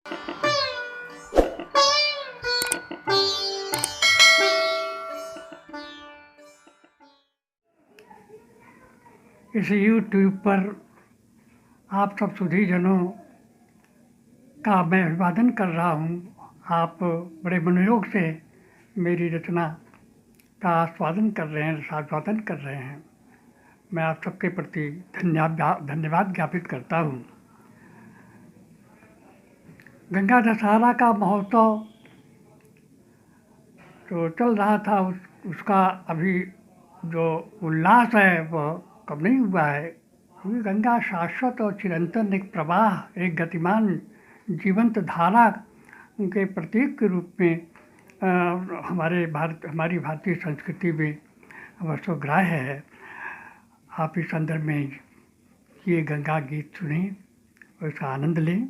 इस यूट्यूब पर आप सब सुधीजनों का मैं अभिवादन कर रहा हूँ। आप बड़े मनोयोग से मेरी रचना का आस्वादन कर रहे हैं, रसास्वादन कर रहे हैं। मैं आप सबके प्रति धन्यवाद ज्ञापित करता हूँ। गंगा दशहरा का महोत्सव तो चल रहा था, उसका अभी जो उल्लास है वह कम नहीं हुआ है, क्योंकि गंगा शाश्वत और चिरंतन एक प्रवाह, एक गतिमान जीवंत धारा के प्रतीक के रूप में हमारी भारतीय संस्कृति में वर्षोग्राह्य है। आप इस संदर्भ में ये गंगा गीत सुनें और इसका आनंद लें।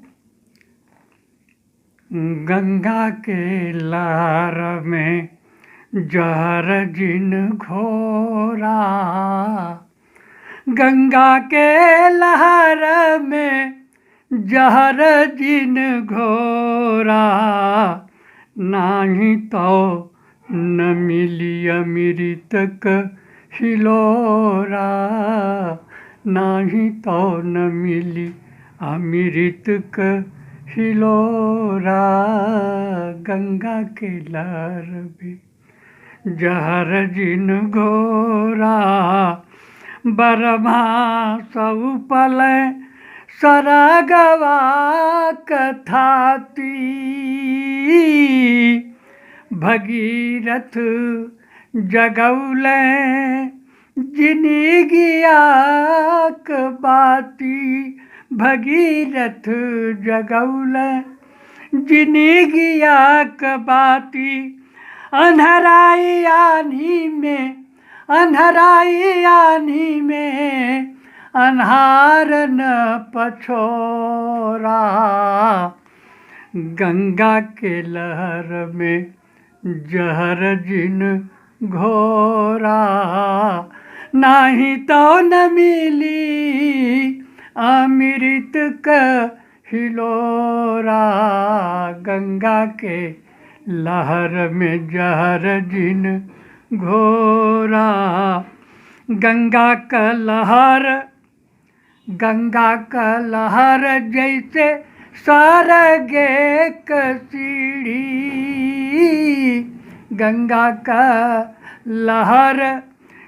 गंगा के लहर में जहर जिन घोरा, गंगा के लहर में जहर जिन घोरा, नाही तो न मिली अमृत हिलोरा, नाही तो न मिली अमृत हिलोरा। गंगा के लहर में जहर जिन घोरा, बरमा सब पल सरगवा कथाती, भगीरथ जगौले जिनगिया बाती, भगीरथ जगौले जिनगिया बाती। अन्हराई आनी में, अन्हराई आनी में अन्हार न पछोरा, गंगा के लहर में जहर जिन घोरा, नाही तो न मिली अमृत हिलोरा। गंगा के लहर में जहर जिन घोरा, गंगा का लहर, गंगा का लहर जैसे सरगे सीढ़ी, गंगा का लहर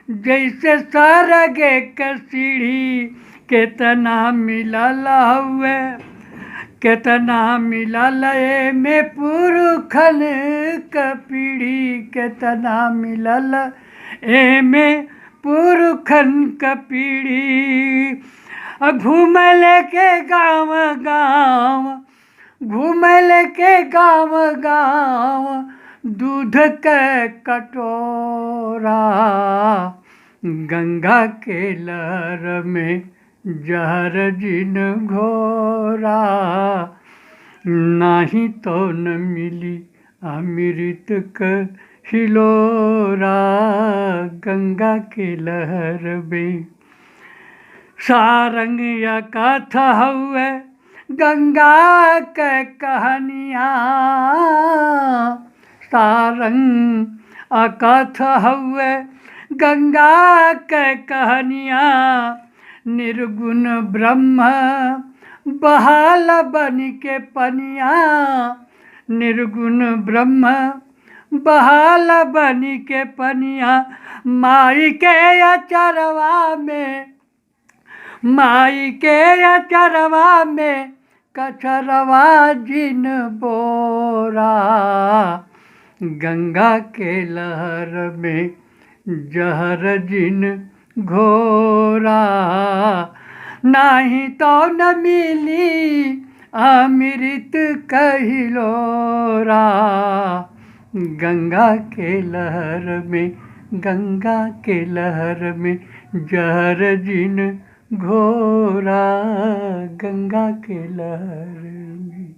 जैसे सरगे सीढ़ी, कितना मिलल हुए, कितना मिलल में पुरखन क पीढ़ी, कितना मिलल में पुरखन क पीढ़ी। घूमल के गाँव गाँव, घूमल के गाँव गाँव दूध के कटोरा, गंगा के लहर में जहर जिन घोरा, नाही तो न मिली अमृत हिलोरा। गंगा के लहर में सारंग या कथा हुए गंगा के कहानियाँ, सारंग अकथा हुए गंगा के कहानियाँ। निर्गुण ब्रह्म बहाल बन के पनिया, निर्गुण ब्रह्म बहाल बन के पनिया। माई के अचरवा में, माई के अचरवा में कचरवा जिन बोरा, गंगा के लहर में जहर जिन घोरा, नाही तो न मिली अमृत हिलोरा। गंगा के लहर में, गंगा के लहर में जहर जिन घोरा, गंगा के लहर में।